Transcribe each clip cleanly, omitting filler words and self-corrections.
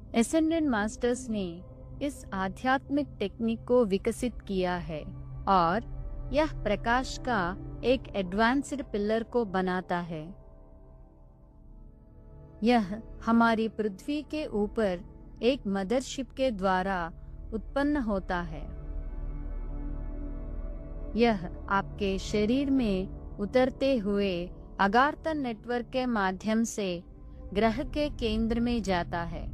Ascendant masters ने इस आध्यात्मिक टेक्निक को विकसित किया है और यह प्रकाश का एक एडवांस्ड पिलर को बनाता है। यह हमारी पृथ्वी के ऊपर एक मदरशिप के द्वारा उत्पन्न होता है। यह आपके शरीर में उतरते हुए अगारतन नेटवर्क के माध्यम से ग्रह के केंद्र में जाता है।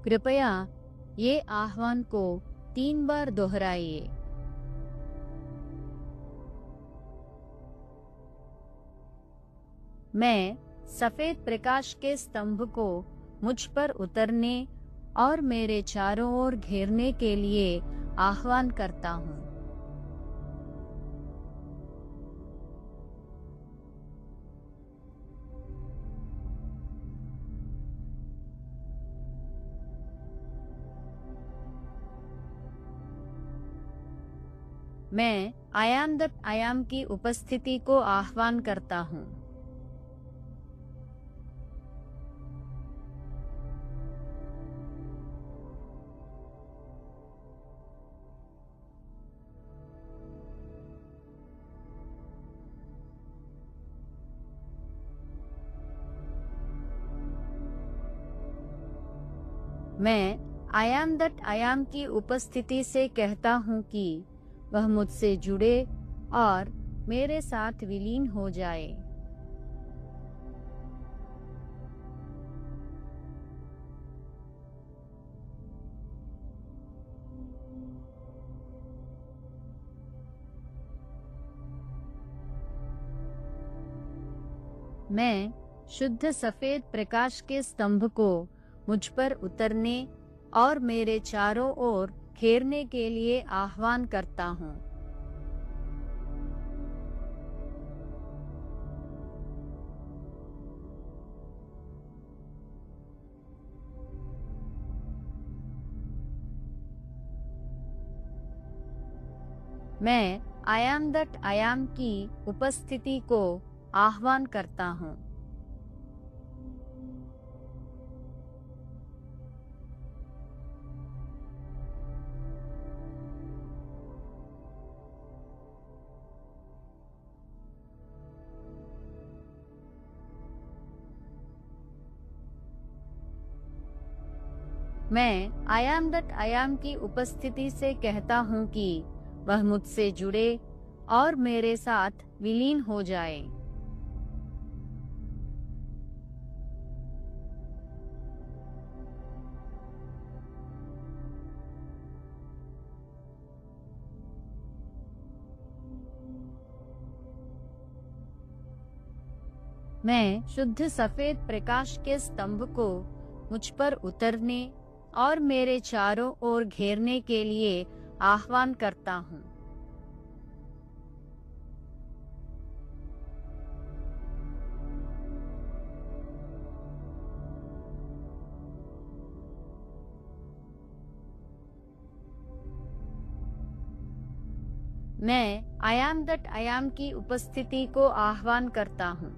कृपया ये आह्वान को 3 बार दोहराइए। मैं सफेद प्रकाश के स्तंभ को मुझ पर उतरने और मेरे चारों ओर घेरने के लिए आह्वान करता हूँ। मैं I am that I am की उपस्थिति को आह्वान करता हूँ। मैं I am that I am की उपस्थिति से कहता हूँ कि वह मुझसे जुड़े और मेरे साथ विलीन हो जाए। मैं शुद्ध सफेद प्रकाश के स्तंभ को मुझ पर उतरने और मेरे चारों ओर घेरने के लिए आह्वान करता हूँ। मैं I am that I am की उपस्थिति को आह्वान करता हूँ। मैं I am that I am की उपस्थिति से कहता हूँ कि वह मुझसे जुड़े और मेरे साथ विलीन हो जाए। मैं शुद्ध सफेद प्रकाश के स्तंभ को मुझ पर उतरने और मेरे चारों ओर घेरने के लिए आह्वान करता हूँ। मैं I am that I am की उपस्थिति को आह्वान करता हूँ।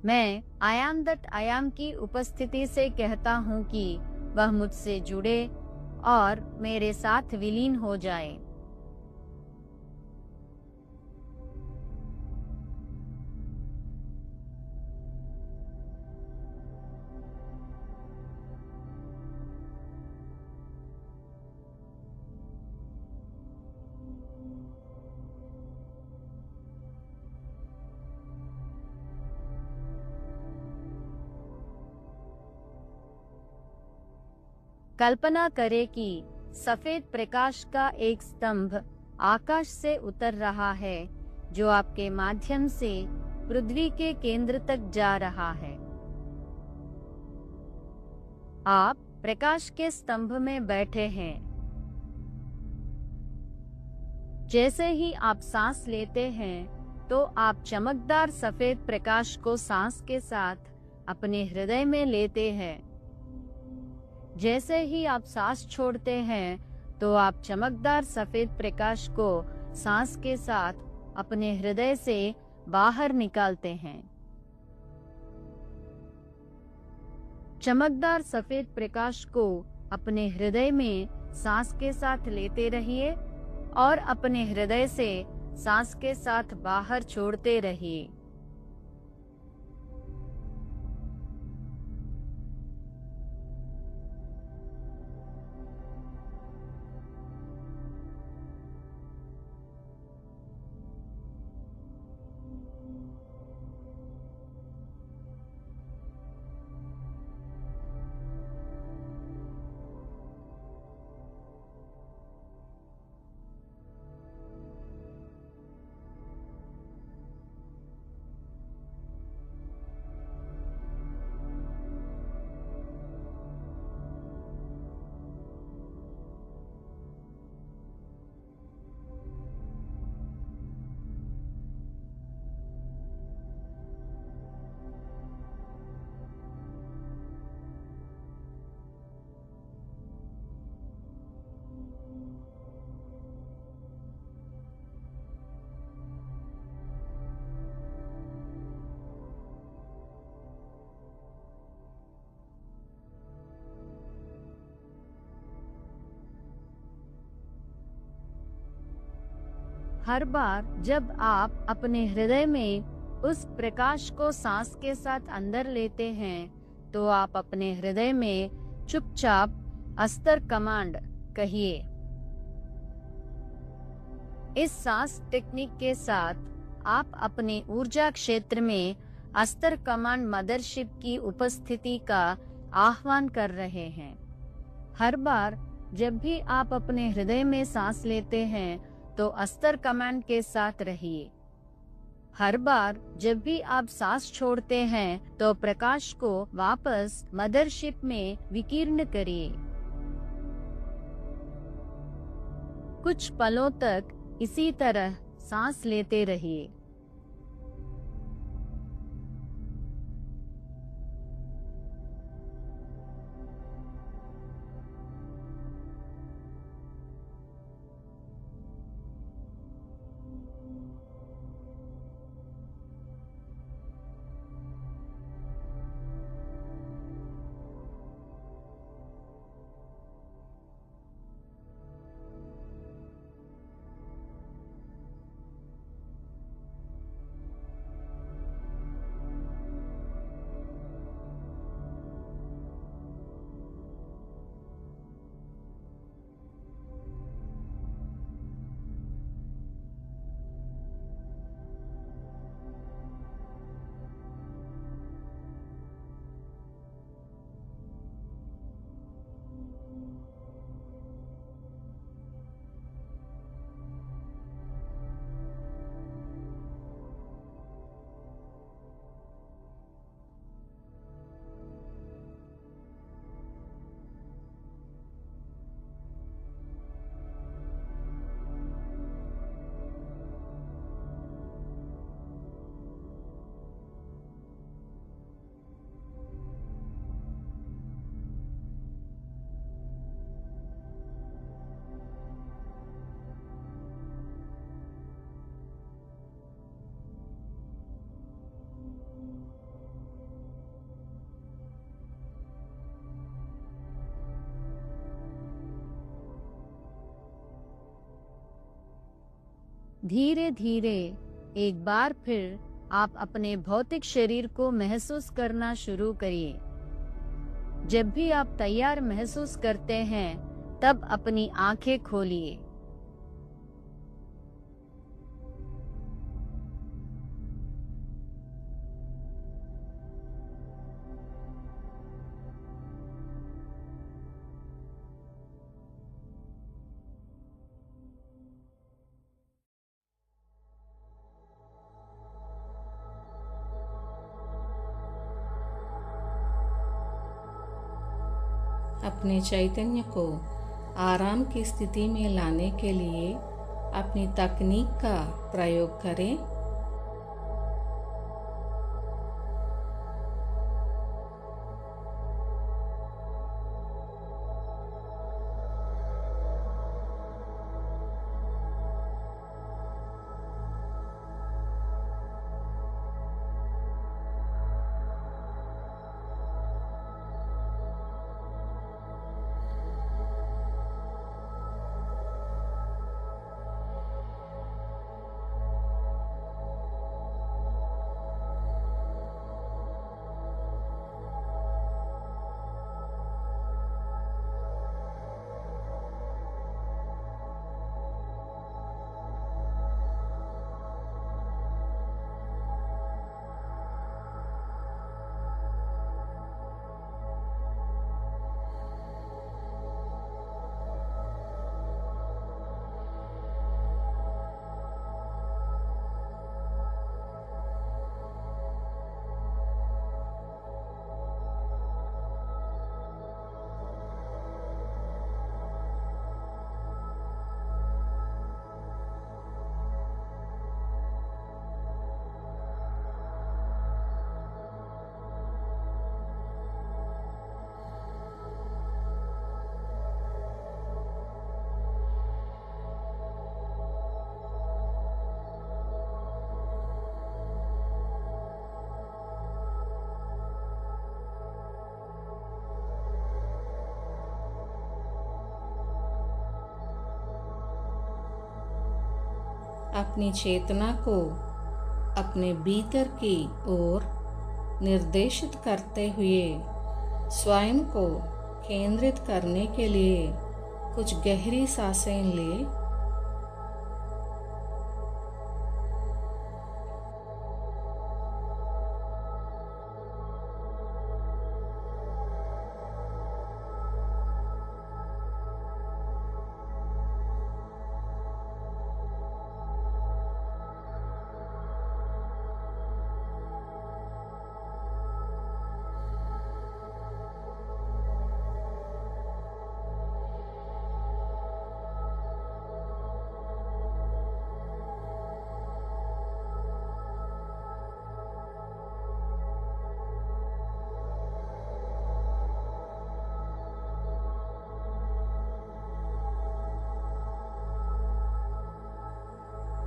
मैं I am that I am की उपस्थिति से कहता हूँ कि वह मुझसे जुड़े और मेरे साथ विलीन हो जाए। कल्पना करें कि सफेद प्रकाश का एक स्तंभ आकाश से उतर रहा है जो आपके माध्यम से पृथ्वी के केंद्र तक जा रहा है। आप प्रकाश के स्तंभ में बैठे हैं। जैसे ही आप सांस लेते हैं तो आप चमकदार सफेद प्रकाश को सांस के साथ अपने हृदय में लेते हैं। जैसे ही आप सांस छोड़ते हैं तो आप चमकदार सफेद प्रकाश को सांस के साथ अपने हृदय से बाहर निकालते हैं। चमकदार सफेद प्रकाश को अपने हृदय में सांस के साथ लेते रहिए और अपने हृदय से सांस के साथ बाहर छोड़ते रहिए। हर बार जब आप अपने हृदय में उस प्रकाश को सांस के साथ अंदर लेते हैं तो आप अपने हृदय में चुपचाप अस्तर कमांड कहिए। इस सांस टेक्निक के साथ आप अपने ऊर्जा क्षेत्र में अस्तर कमांड मदरशिप की उपस्थिति का आह्वान कर रहे हैं। हर बार जब भी आप अपने हृदय में सांस लेते हैं तो अस्तर कमांड के साथ रहिए। हर बार जब भी आप सांस छोड़ते हैं तो प्रकाश को वापस मदरशिप में विकीर्ण करिए। कुछ पलों तक इसी तरह सांस लेते रहिए। धीरे धीरे एक बार फिर आप अपने भौतिक शरीर को महसूस करना शुरू करिए। जब भी आप तैयार महसूस करते हैं तब अपनी आंखें खोलिए। अपने चैतन्य को आराम की स्थिति में लाने के लिए अपनी तकनीक का प्रयोग करें। अपनी चेतना को अपने भीतर की ओर निर्देशित करते हुए स्वयं को केंद्रित करने के लिए कुछ गहरी सांसें लें।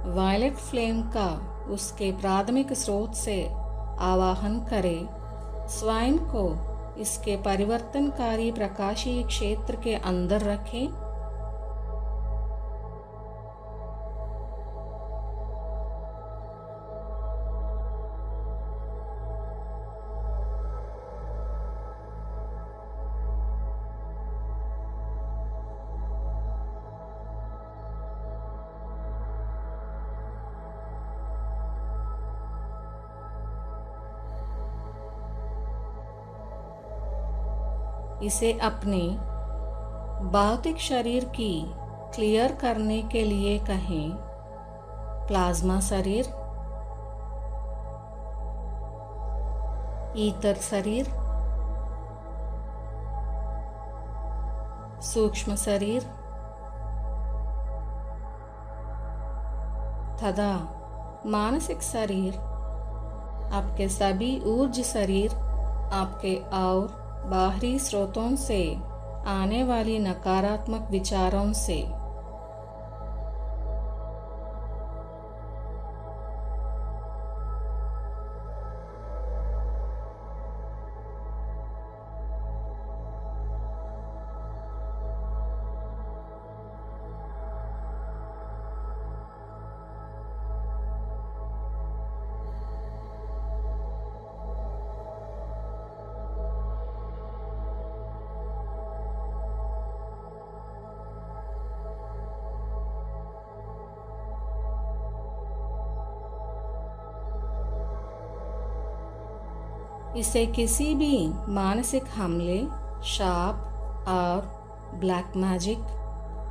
वायलेट फ्लेम का उसके प्राथमिक स्रोत से आवाहन करें। स्वयं को इसके परिवर्तनकारी प्रकाशीय क्षेत्र के अंदर रखें। इसे अपने भौतिक शरीर की क्लियर करने के लिए कहें। प्लाज्मा शरीर, ईथर शरीर, सूक्ष्म शरीर तथा मानसिक शरीर, आपके सभी ऊर्जा शरीर आपके और बाहरी स्रोतों से आने वाली नकारात्मक विचारों से इसे किसी भी मानसिक हमले, शाप और ब्लैक मैजिक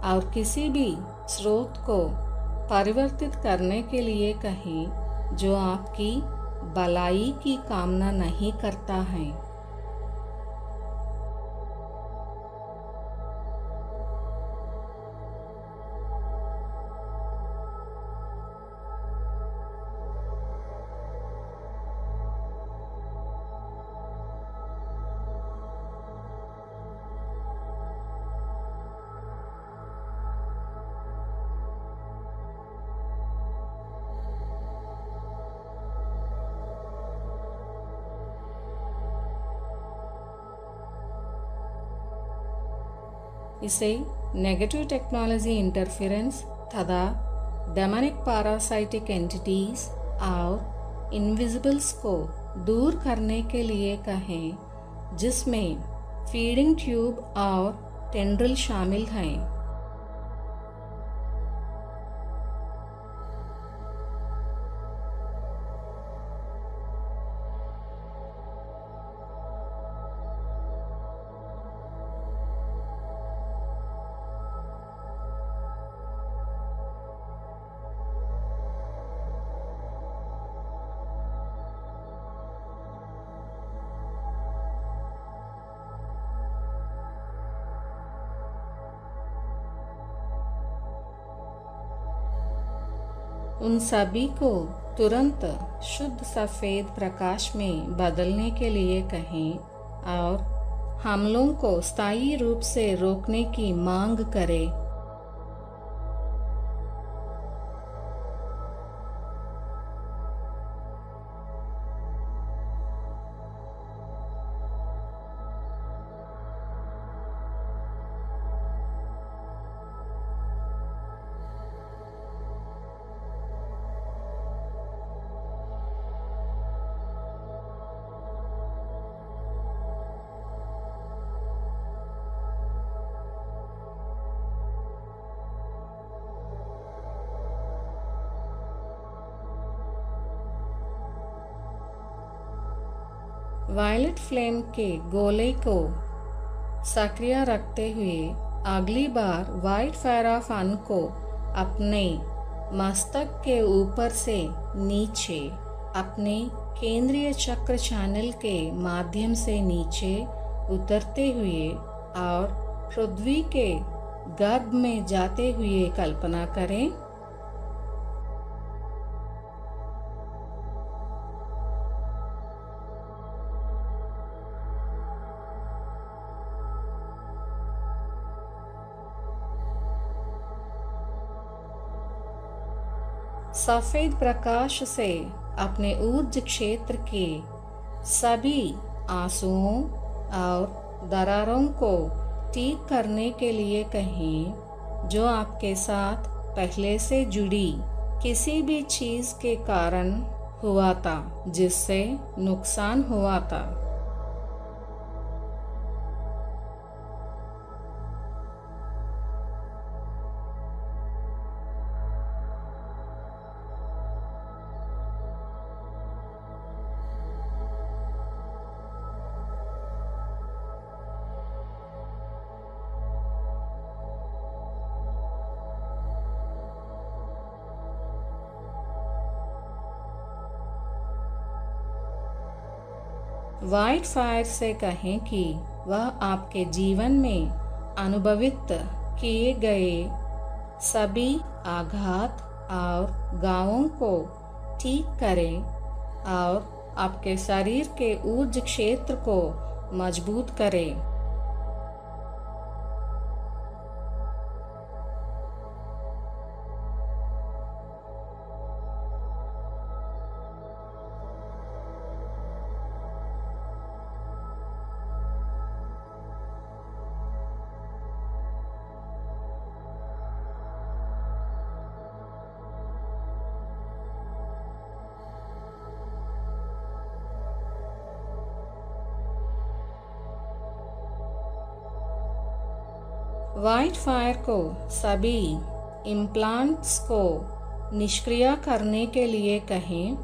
और किसी भी स्रोत को परिवर्तित करने के लिए कहें जो आपकी भलाई की कामना नहीं करता है। इसे नेगेटिव टेक्नोलॉजी इंटरफेरेंस तथा डेमोनिक पैरासाइटिक एंटिटीज और इनविजिबल्स को दूर करने के लिए कहें, जिसमें फीडिंग ट्यूब और टेंड्रिल शामिल हैं। उन सभी को तुरंत शुद्ध सफ़ेद प्रकाश में बदलने के लिए कहें और हमलों को स्थायी रूप से रोकने की मांग करें। वायलेट फ्लेम के गोले को सक्रिय रखते हुए अगली बार व्हाइट फायर ऑफ अन को अपने मस्तक के ऊपर से नीचे अपने केंद्रीय चक्र चैनल के माध्यम से नीचे उतरते हुए और पृथ्वी के गर्भ में जाते हुए कल्पना करें। सफेद प्रकाश से अपने ऊर्जा क्षेत्र के सभी आंसुओं और दरारों को ठीक करने के लिए कहें, जो आपके साथ पहले से जुड़ी किसी भी चीज के कारण हुआ था, जिससे नुकसान हुआ था। व्हाइट फायर से कहें कि वह आपके जीवन में अनुभवित किए गए सभी आघात और घावों को ठीक करें और आपके शरीर के ऊर्जा क्षेत्र को मजबूत करें। व्हाइट फायर को सभी इम्प्लांट्स को निष्क्रिय करने के लिए कहें।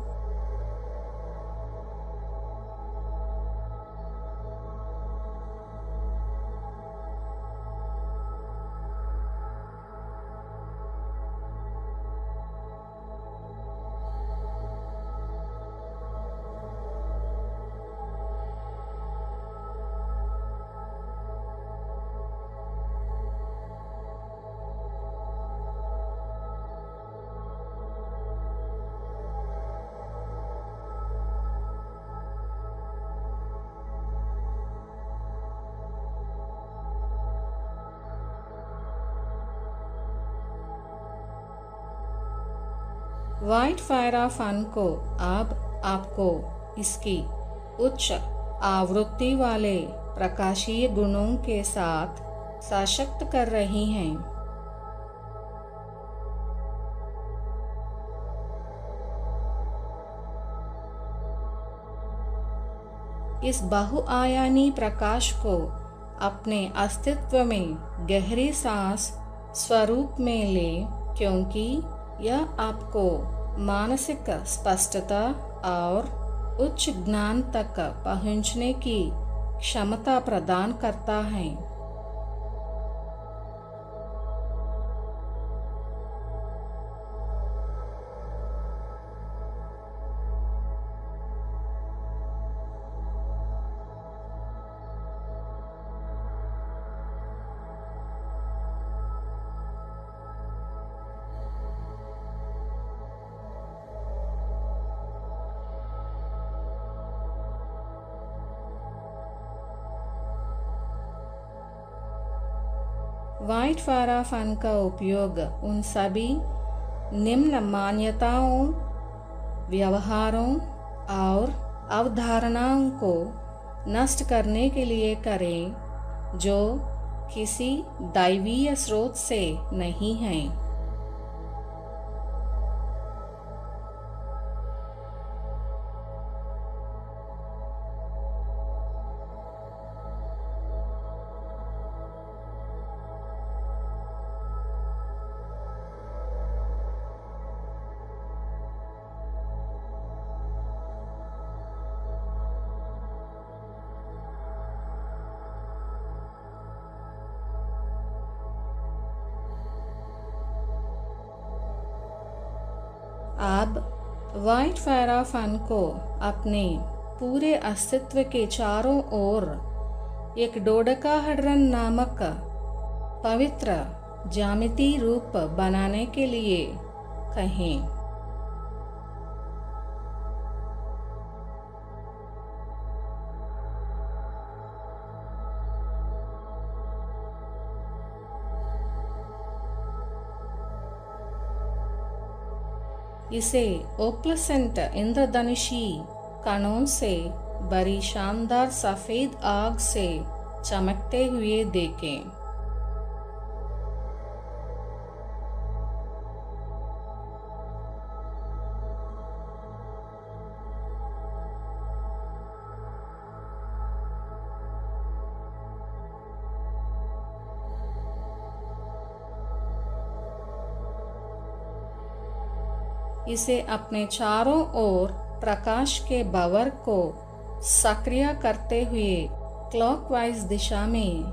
व्हाइट फायर ऑफ अन को अब आपको इसकी उच्च आवृत्ति वाले प्रकाशीय गुणों के साथ सशक्त कर रही हैं। इस बहुआयामी प्रकाश को अपने अस्तित्व में गहरी सांस स्वरूप में ले, क्योंकि यह आपको मानसिक स्पष्टता और उच्च ज्ञान तक पहुंचने की क्षमता प्रदान करता है। व्हाइट फाराफन का उपयोग उन सभी निम्न मान्यताओं, व्यवहारों और अवधारणाओं को नष्ट करने के लिए करें जो किसी दैवीय स्रोत से नहीं हैं। अब व्हाइट फाराफन को अपने पूरे अस्तित्व के चारों ओर एक डोडेकाहेड्रन नामक पवित्र ज्यामिति रूप बनाने के लिए कहें। इसे ओप्लसेंट इंद्रधनुषी कणों से भरी शानदार सफेद आग से चमकते हुए देखें। इसे अपने चारों ओर प्रकाश के बवर को सक्रिय करते हुए क्लॉकवाइज दिशा में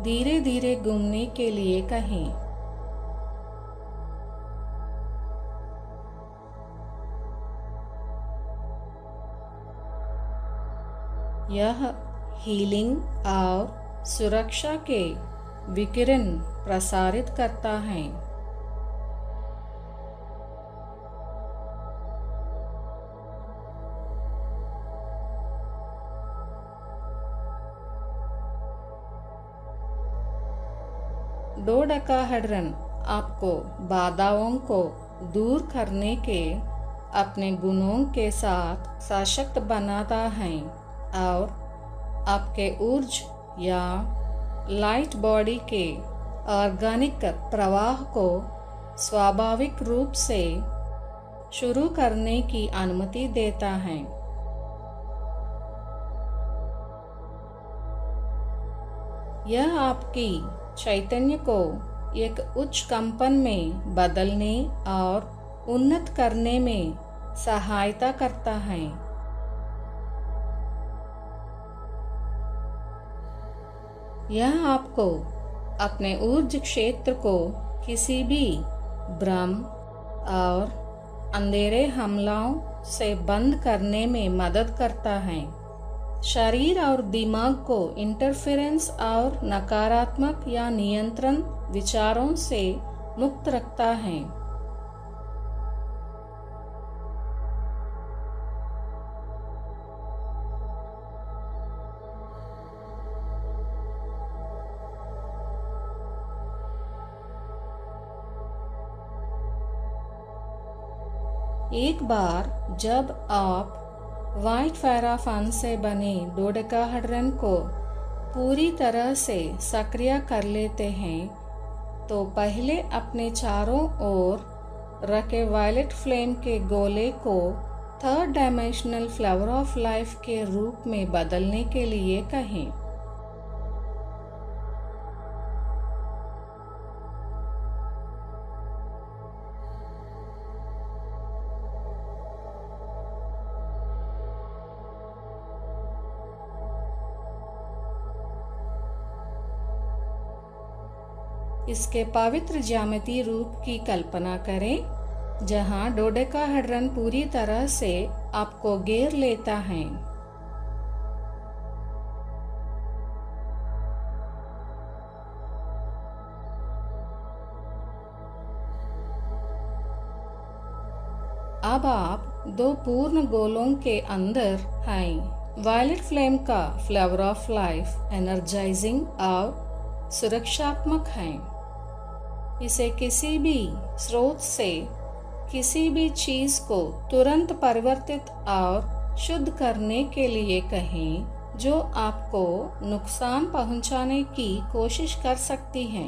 धीरे धीरे घूमने के लिए कहें। यह हीलिंग और सुरक्षा के विकिरण प्रसारित करता है। डोडेकाहेड्रन आपको बाधाओं को दूर करने के अपने गुणों के साथ सशक्त बनाता है और आपके ऊर्जा या लाइट बॉडी के ऑर्गेनिक प्रवाह को स्वाभाविक रूप से शुरू करने की अनुमति देता है। यह आपकी चैतन्य को एक उच्च कंपन में बदलने और उन्नत करने में सहायता करता है। यह आपको अपने ऊर्जा क्षेत्र को किसी भी भ्रम और अंधेरे हमलों से बंद करने में मदद करता है। शरीर और दिमाग को इंटरफेरेंस और नकारात्मक या नियंत्रण विचारों से मुक्त रखता है। एक बार जब आप व्हाइट फाराफन से बने डोडेकाहेड्रन को पूरी तरह से सक्रिय कर लेते हैं, तो पहले अपने चारों ओर रखे वायलेट फ्लेम के गोले को third dimensional flower of life के रूप में बदलने के लिए कहें। इसके पवित्र ज्यामितीय रूप की कल्पना करें, जहां डोडेकाहेड्रन पूरी तरह से आपको घेर लेता है। अब आप दो पूर्ण गोलों के अंदर हैं। वायलेट फ्लेम का फ्लावर ऑफ लाइफ एनर्जाइजिंग और सुरक्षात्मक है। इसे किसी भी स्रोत से किसी भी चीज को तुरंत परिवर्तित और शुद्ध करने के लिए कहें जो आपको नुकसान पहुंचाने की कोशिश कर सकती है।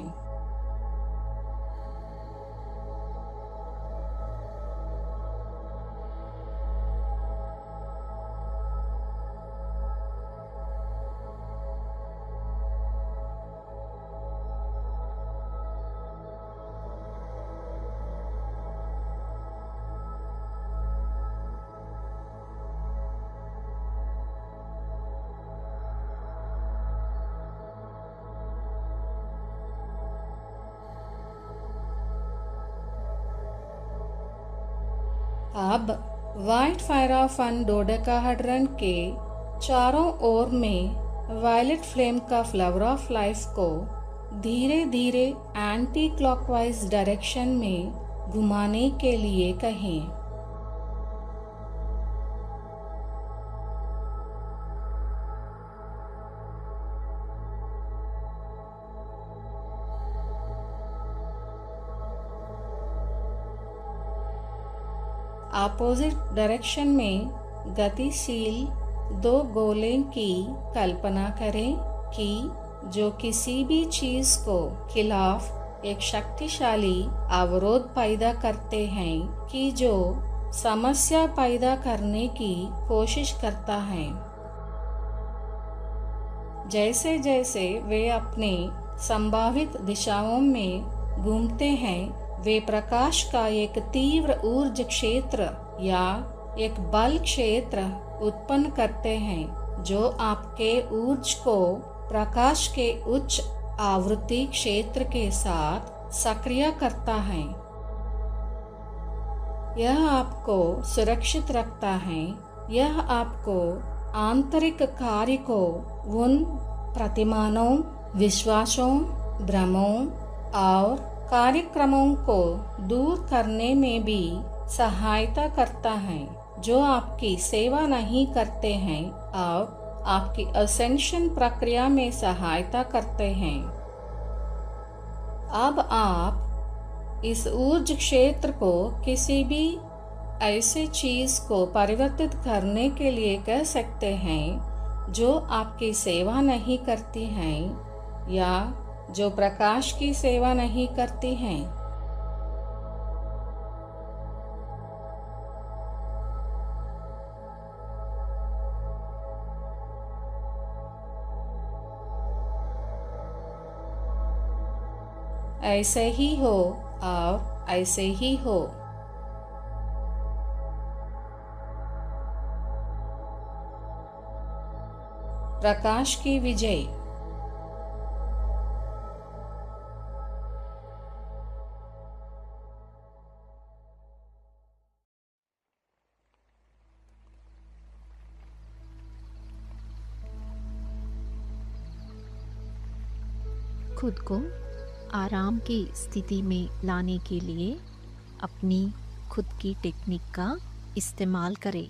अब व्हाइट फायर ऑफ वन डोडेकाहेड्रन के चारों ओर में वायलेट फ्लेम का फ्लावर ऑफ लाइफ को धीरे धीरे एंटी क्लॉकवाइज डायरेक्शन में घुमाने के लिए कहें। अपोजिट डायरेक्शन में गतिशील दो गोले की कल्पना करें कि जो किसी भी चीज को खिलाफ एक शक्तिशाली अवरोध पैदा करते हैं कि जो समस्या पैदा करने की कोशिश करता है। जैसे जैसे वे अपने संभावित दिशाओं में घूमते हैं, वे प्रकाश का एक तीव्र ऊर्जा क्षेत्र या एक बल क्षेत्र उत्पन्न करते हैं जो आपके ऊर्जा को प्रकाश के उच्च आवृत्ति क्षेत्र के साथ सक्रिय करता है। यह आपको सुरक्षित रखता है। यह आपको आंतरिक कार्य को उन प्रतिमानों, विश्वासों, भ्रमों और कार्यक्रमों को दूर करने में भी सहायता करता है जो आपकी सेवा नहीं करते हैं और आपकी असेंशन प्रक्रिया में सहायता करते हैं। अब आप इस ऊर्जा क्षेत्र को किसी भी ऐसे चीज को परिवर्तित करने के लिए कह सकते हैं जो आपकी सेवा नहीं करती हैं या जो प्रकाश की सेवा नहीं करती हैं। ऐसे ही हो और ऐसे ही हो। प्रकाश की विजय। खुद को आराम की स्थिति में लाने के लिए अपनी खुद की टेक्निक का इस्तेमाल करें।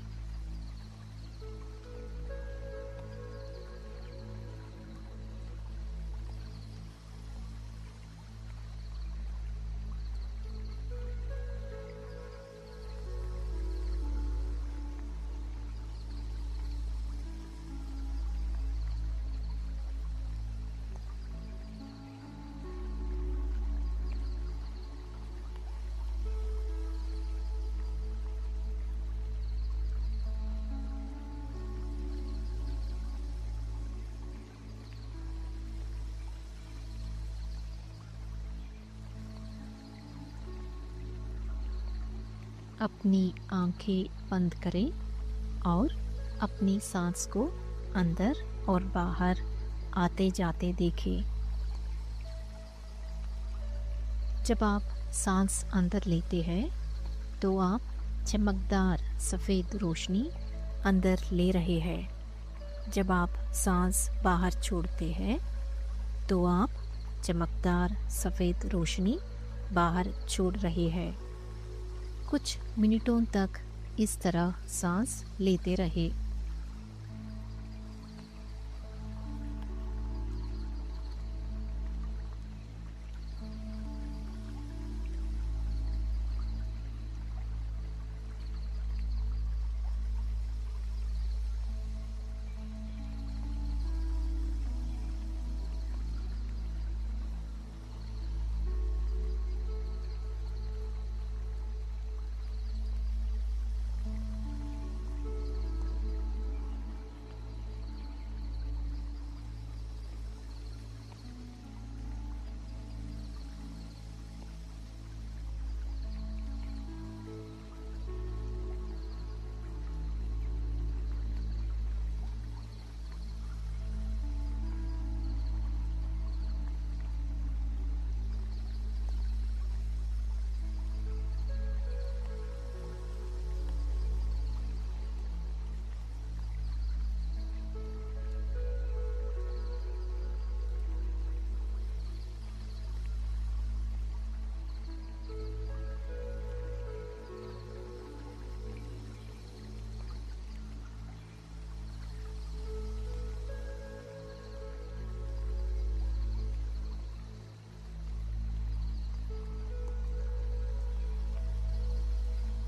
अपनी आंखें बंद करें और अपनी सांस को अंदर और बाहर आते जाते देखें। जब आप सांस अंदर लेते हैं तो आप चमकदार सफ़ेद रोशनी अंदर ले रहे हैं। जब आप सांस बाहर छोड़ते हैं तो आप चमकदार सफ़ेद रोशनी बाहर छोड़ रहे हैं। कुछ मिनटों तक इस तरह सांस लेते रहे।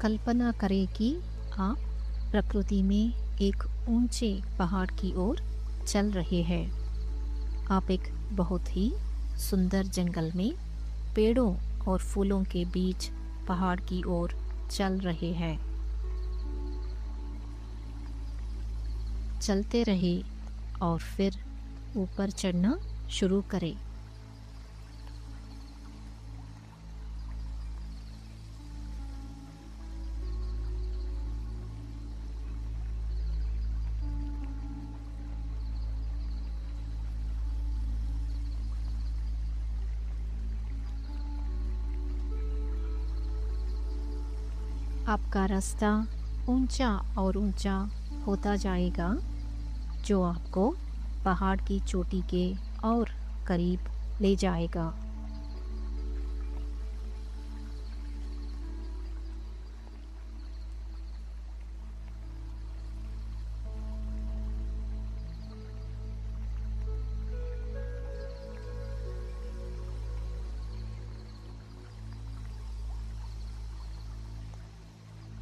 कल्पना करें कि आप प्रकृति में एक ऊंचे पहाड़ की ओर चल रहे हैं। आप एक बहुत ही सुंदर जंगल में पेड़ों और फूलों के बीच पहाड़ की ओर चल रहे हैं। चलते रहे और फिर ऊपर चढ़ना शुरू करें। आपका रास्ता ऊंचा और ऊंचा होता जाएगा, जो आपको पहाड़ की चोटी के और करीब ले जाएगा।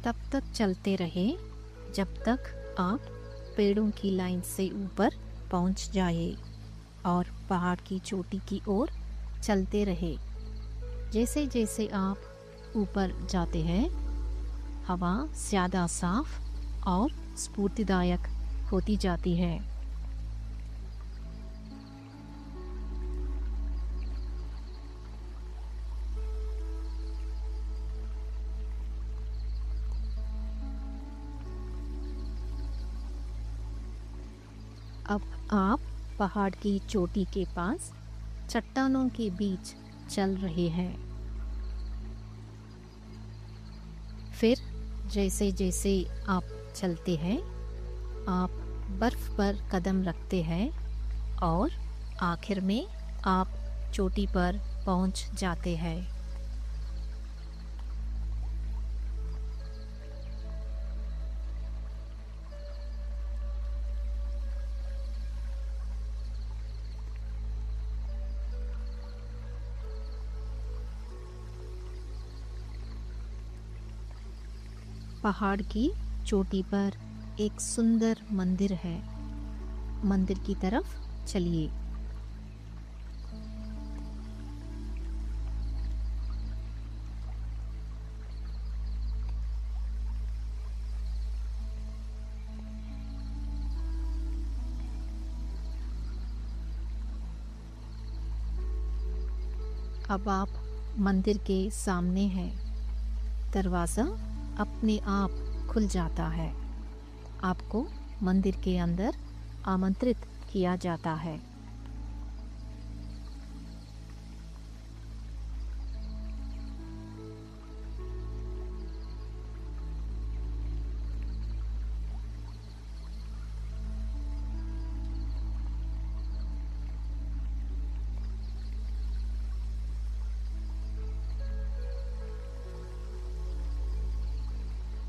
तब तक चलते रहे जब तक आप पेड़ों की लाइन से ऊपर पहुंच जाए और पहाड़ की चोटी की ओर चलते रहे। जैसे जैसे आप ऊपर जाते हैं, हवा ज़्यादा साफ और स्फूर्तिदायक होती जाती है। अब आप पहाड़ की चोटी के पास चट्टानों के बीच चल रहे हैं। फिर जैसे जैसे आप चलते हैं, आप बर्फ पर कदम रखते हैं और आखिर में आप चोटी पर पहुंच जाते हैं। पहाड़ की चोटी पर एक सुंदर मंदिर है। मंदिर की तरफ चलिए। अब आप मंदिर के सामने हैं। दरवाज़ा अपने आप खुल जाता है। आपको मंदिर के अंदर आमंत्रित किया जाता है।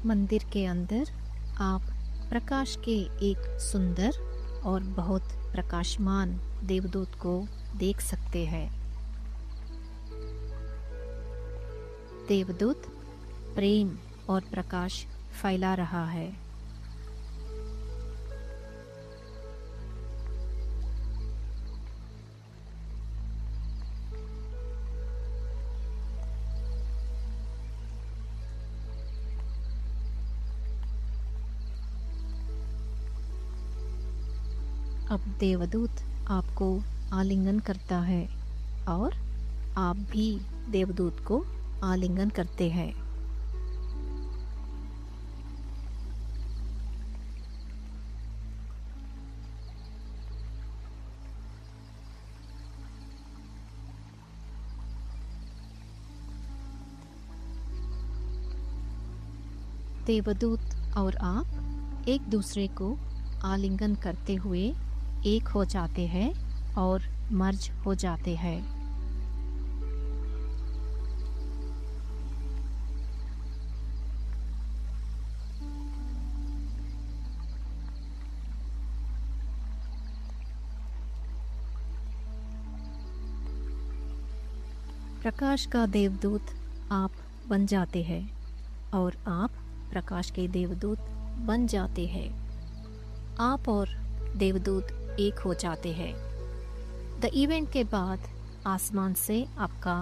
मंदिर के अंदर आप प्रकाश के एक सुंदर और बहुत प्रकाशमान देवदूत को देख सकते हैं। देवदूत प्रेम और प्रकाश फैला रहा है। अब देवदूत आपको आलिंगन करता है और आप भी देवदूत को आलिंगन करते हैं। देवदूत और आप एक दूसरे को आलिंगन करते हुए एक हो जाते हैं और मर्ज हो जाते हैं। प्रकाश का देवदूत आप बन जाते हैं और आप प्रकाश के देवदूत बन जाते हैं। आप और देवदूत एक हो जाते हैं। द इवेंट के बाद आसमान से आपका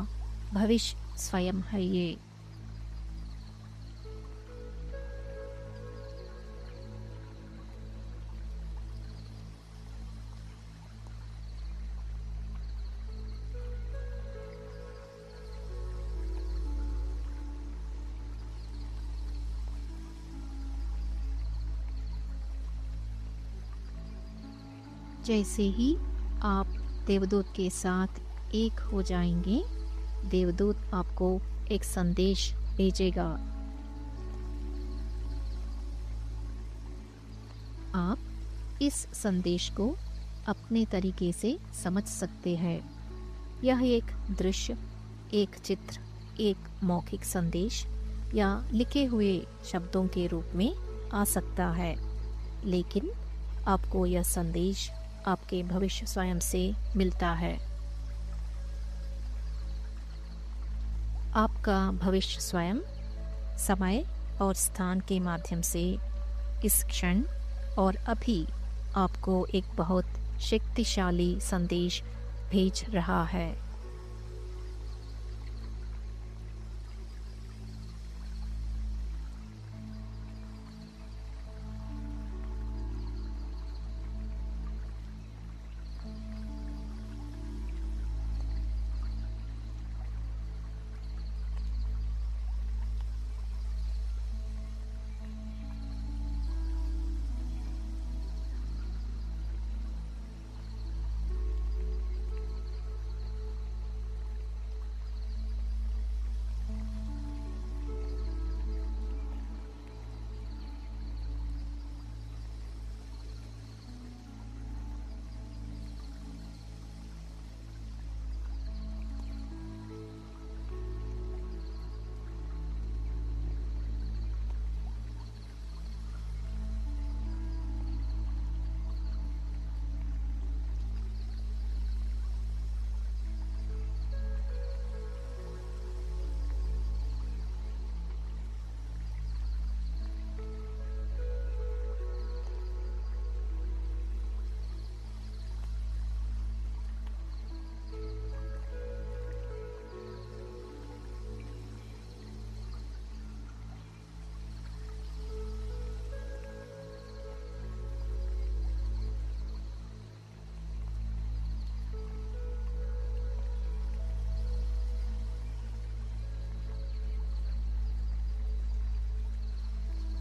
भविष्य स्वयं है ये। जैसे ही आप देवदूत के साथ एक हो जाएंगे, देवदूत आपको एक संदेश भेजेगा। आप इस संदेश को अपने तरीके से समझ सकते हैं। यह एक दृश्य, एक चित्र, एक मौखिक संदेश या लिखे हुए शब्दों के रूप में आ सकता है, लेकिन आपको यह संदेश आपके भविष्य स्वयं से मिलता है। आपका भविष्य स्वयं समय और स्थान के माध्यम से इस क्षण और अभी आपको एक बहुत शक्तिशाली संदेश भेज रहा है।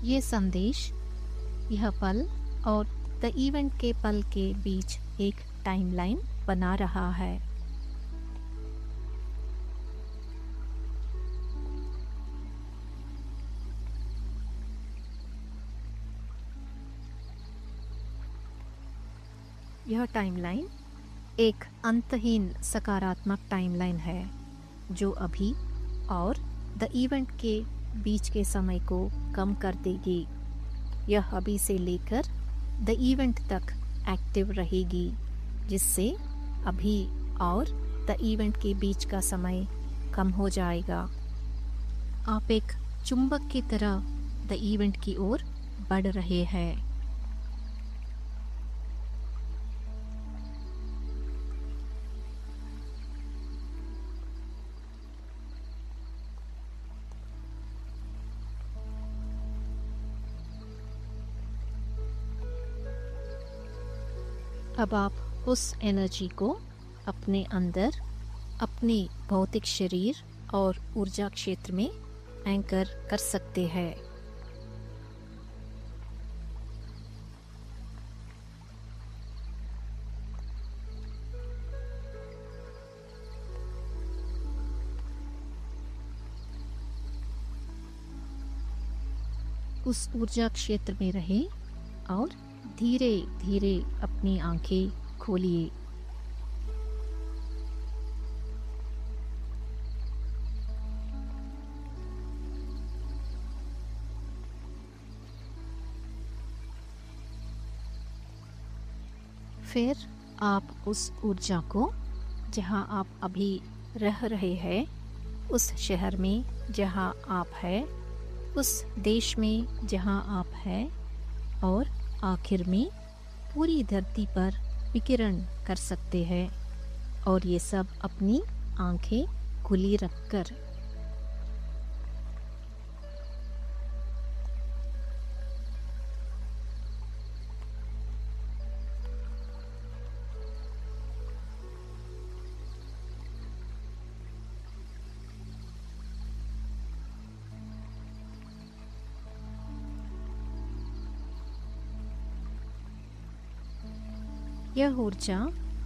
ये संदेश यह पल और द इवेंट के पल के बीच एक टाइमलाइन बना रहा है। यह टाइमलाइन एक अंतहीन सकारात्मक टाइमलाइन है जो अभी और द इवेंट के बीच के समय को कम कर देगी। यह अभी से लेकर द इवेंट तक एक्टिव रहेगी, जिससे अभी और द इवेंट के बीच का समय कम हो जाएगा। आप एक चुंबक की तरह द इवेंट की ओर बढ़ रहे हैं। अब आप उस एनर्जी को अपने अंदर, अपने भौतिक शरीर और ऊर्जा क्षेत्र में एंकर कर सकते हैं। उस ऊर्जा क्षेत्र में रहें और धीरे धीरे अपनी आंखें खोलिए। फिर आप उस ऊर्जा को जहां आप अभी रह रहे हैं, उस शहर में जहां आप हैं, उस देश में जहां आप हैं और आखिर में पूरी धरती पर विकिरण कर सकते हैं, और ये सब अपनी आंखें खुली रखकर। यह ऊर्जा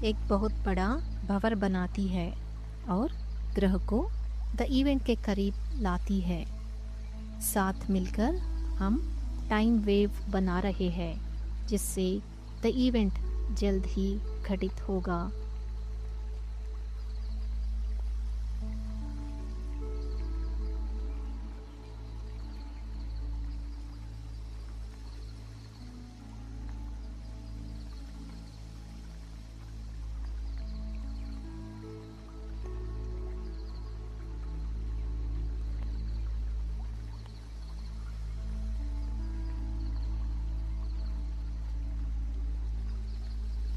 एक बहुत बड़ा भंवर बनाती है और ग्रह को द इवेंट के करीब लाती है। साथ मिलकर हम टाइम वेव बना रहे हैं, जिससे द इवेंट जल्द ही घटित होगा।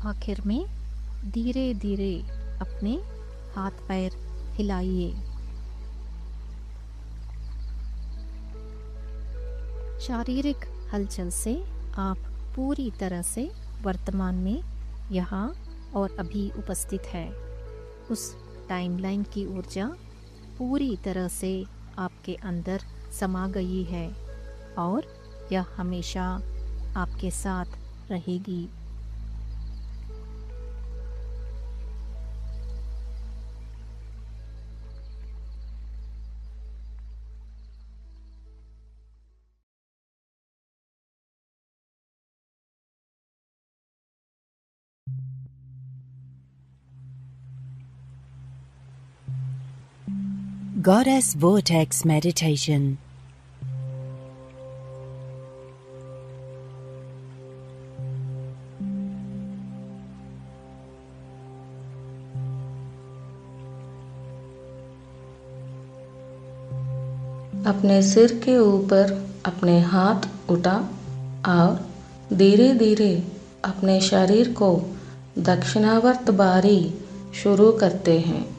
आखिर में धीरे धीरे अपने हाथ पैर हिलाइए। शारीरिक हलचल से आप पूरी तरह से वर्तमान में यहाँ और अभी उपस्थित है। उस टाइमलाइन की ऊर्जा पूरी तरह से आपके अंदर समा गई है और यह हमेशा आपके साथ रहेगी। Goddess Vortex Meditation. अपने सिर के ऊपर अपने हाथ उठा और धीरे धीरे अपने शरीर को दक्षिणावर्त बारी शुरू करते हैं।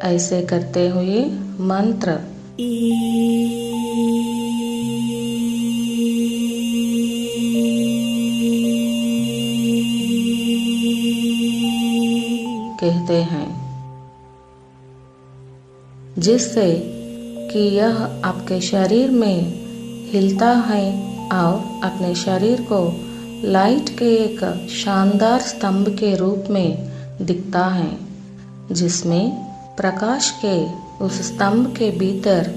ऐसे करते हुए मंत्र कहते हैं, जिससे कि यह आपके शरीर में हिलता है और अपने शरीर को लाइट के एक शानदार स्तंभ के रूप में दिखता है, जिसमें प्रकाश के उस स्तंभ के भीतर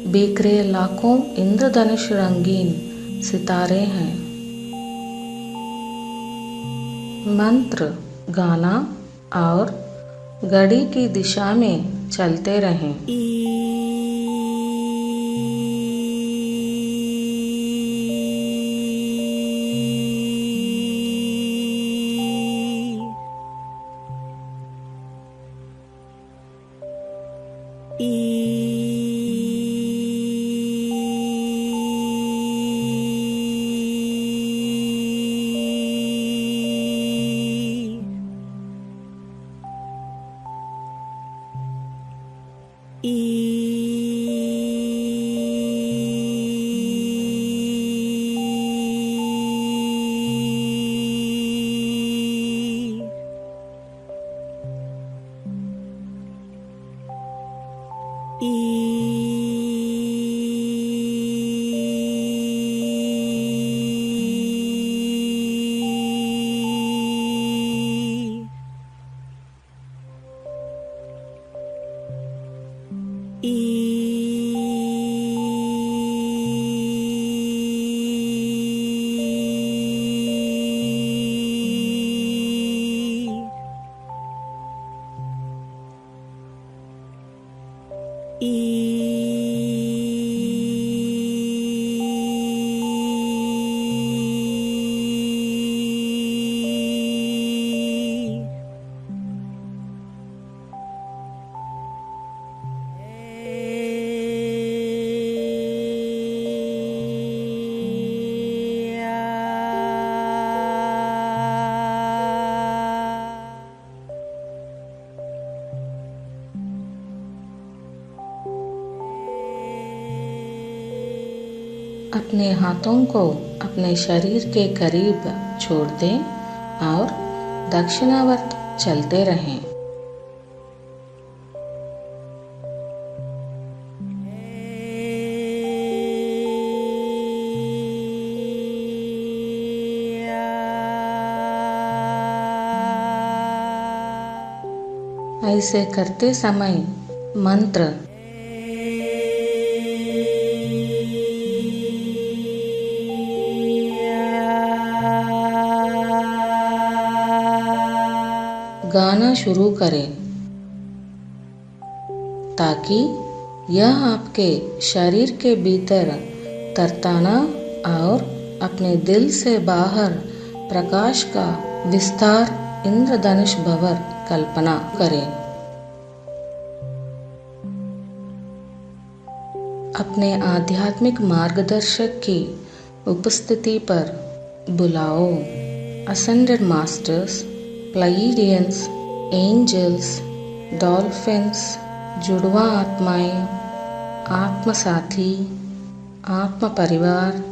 बिखरे लाखों इंद्रधनुष रंगीन सितारे हैं। मंत्र गाना और घड़ी की दिशा में चलते रहें। अपने हाथों को अपने शरीर के करीब छोड़ दें और दक्षिणावर्त चलते रहें। ऐसे करते समय मंत्र गाना शुरू करें, ताकि यह आपके शरीर के भीतर तरताना और अपने दिल से बाहर प्रकाश का विस्तार इंद्रधनुष भंवर कल्पना करें। अपने आध्यात्मिक मार्गदर्शक की उपस्थिति पर बुलाओ असेंडेड मास्टर्स, प्लाइडियंस, एंजल्स, डॉल्फिन्स, जुड़वा आत्माएं, आत्म साथी, आत्म परिवार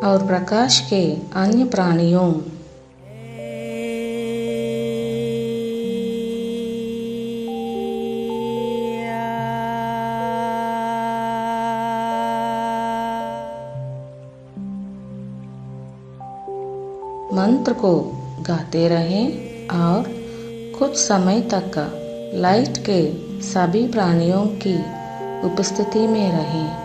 और प्रकाश के अन्य प्राणियों। मंत्र को गाते रहें और कुछ समय तक लाइट के सभी प्राणियों की उपस्थिति में रहें।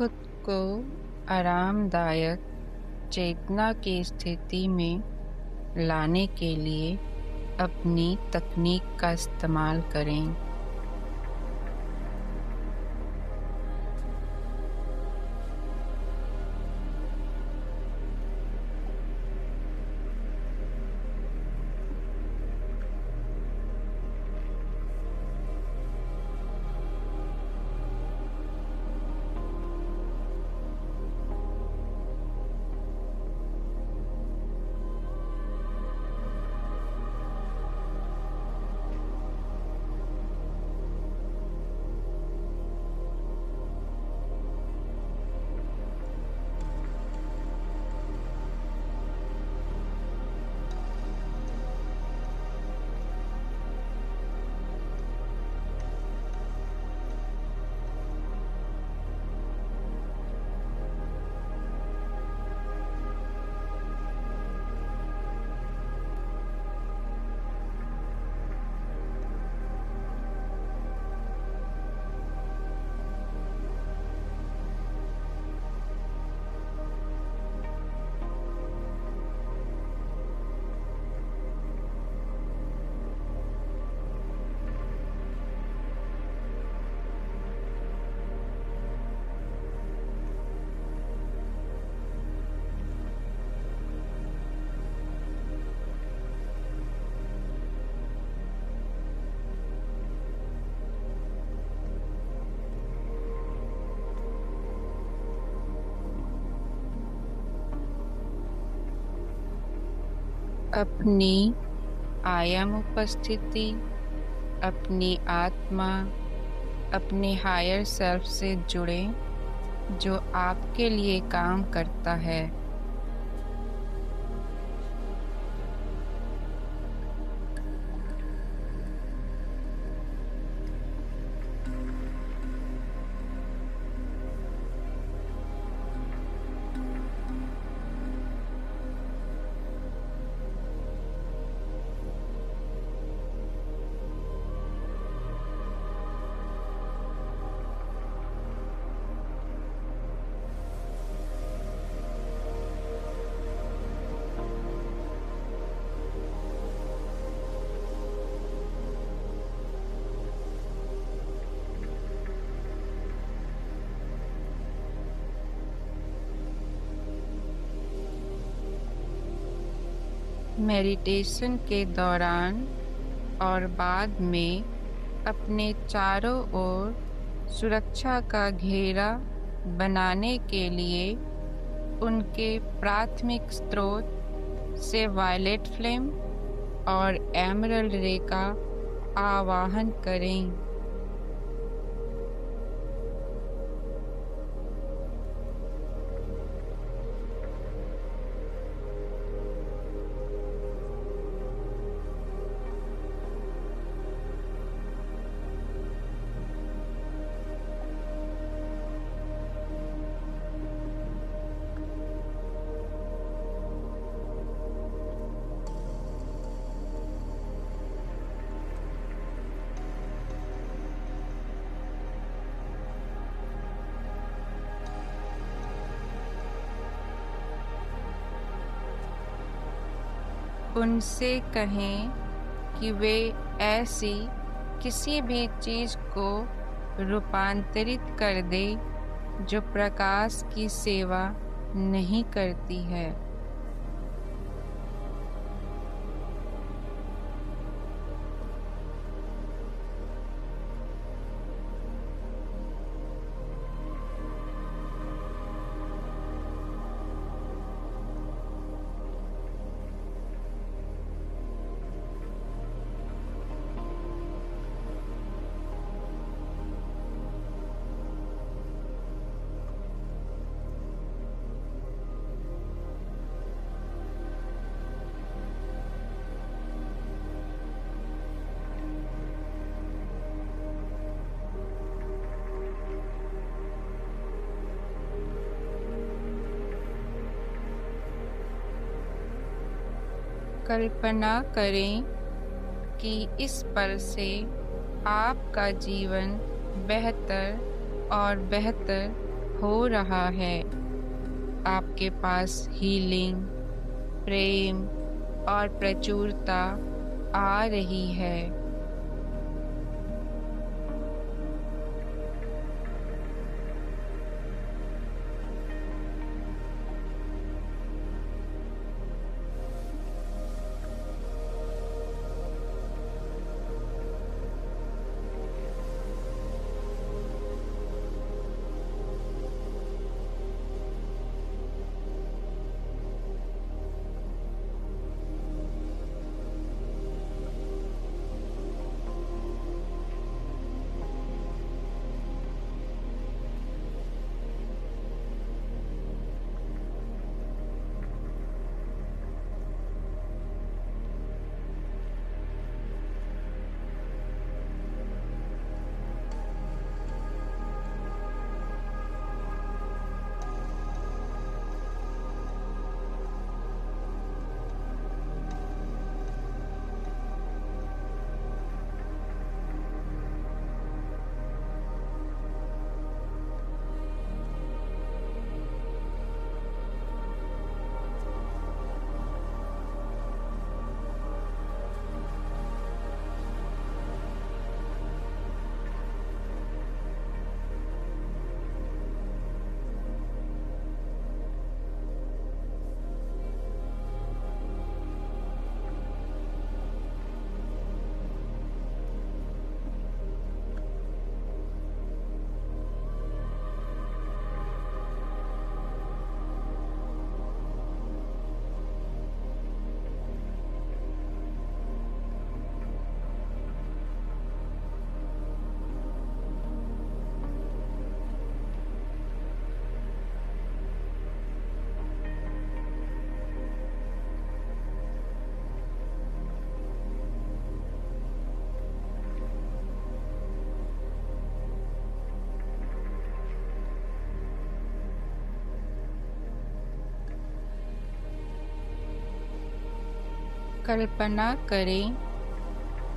खुद को आरामदायक चेतना की स्थिति में लाने के लिए अपनी तकनीक का इस्तेमाल करें। अपनी आयाम उपस्थिति, अपनी आत्मा, अपने हायर सेल्फ से जुड़ें जो आपके लिए काम करता है। मेडिटेशन के दौरान और बाद में अपने चारों ओर सुरक्षा का घेरा बनाने के लिए उनके प्राथमिक स्रोत से वायलेट फ्लेम और एमरल्ड रे का आवाहन करें। उनसे कहें कि वे ऐसी किसी भी चीज़ को रूपांतरित कर दे जो प्रकाश की सेवा नहीं करती है। कल्पना करें कि इस पल से आपका जीवन बेहतर और बेहतर हो रहा है। आपके पास हीलिंग, प्रेम और प्रचुरता आ रही है। कल्पना करें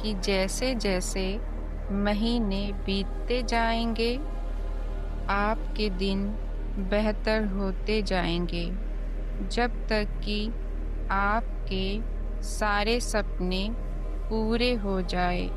कि जैसे जैसे महीने बीतते जाएंगे, आपके दिन बेहतर होते जाएंगे, जब तक कि आपके सारे सपने पूरे हो जाए।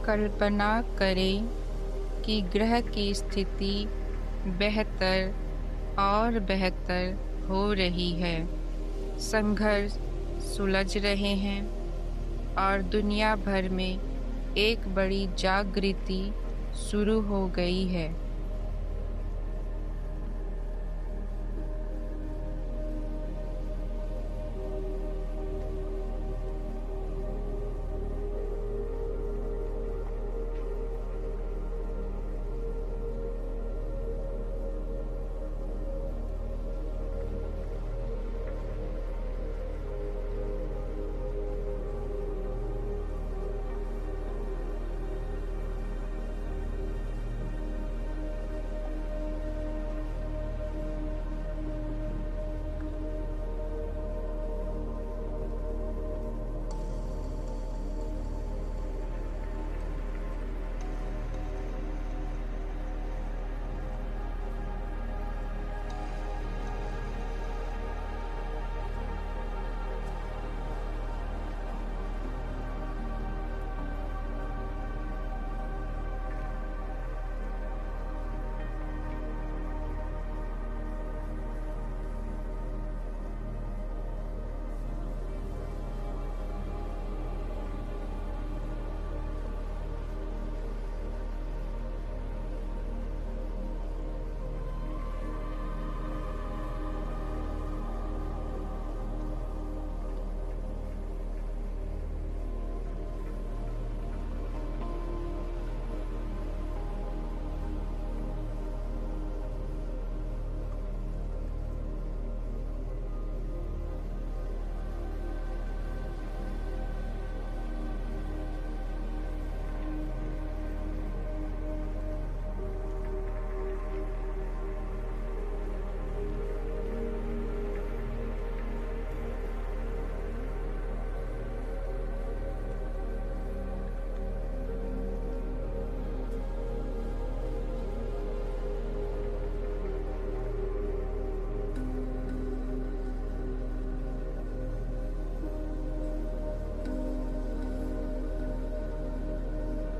कल्पना करें कि ग्रह की स्थिति बेहतर और बेहतर हो रही है। संघर्ष सुलझ रहे हैं और दुनिया भर में एक बड़ी जागृति शुरू हो गई है।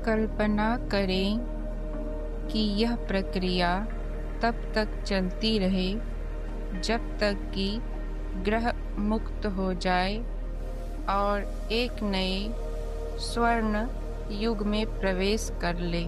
कल्पना करें कि यह प्रक्रिया तब तक चलती रहे जब तक कि ग्रह मुक्त हो जाए और एक नए स्वर्ण युग में प्रवेश कर ले।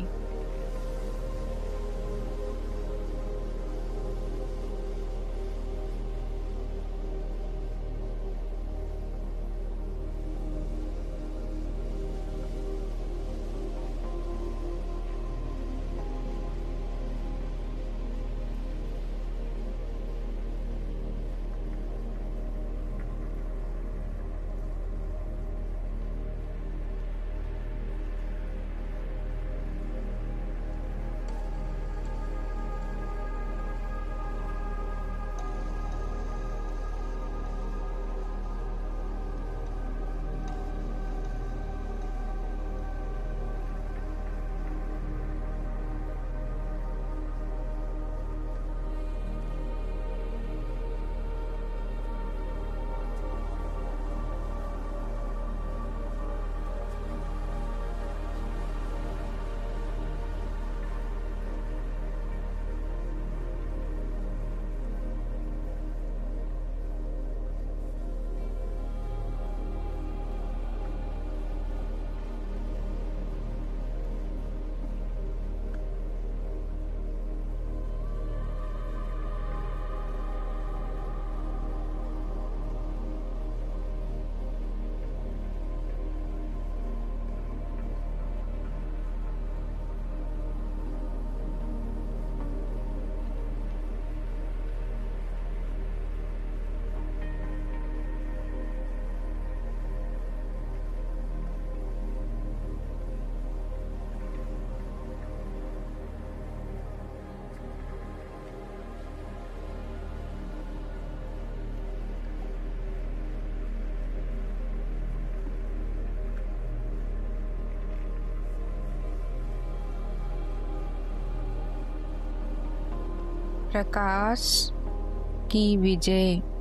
प्रकाश की विजय।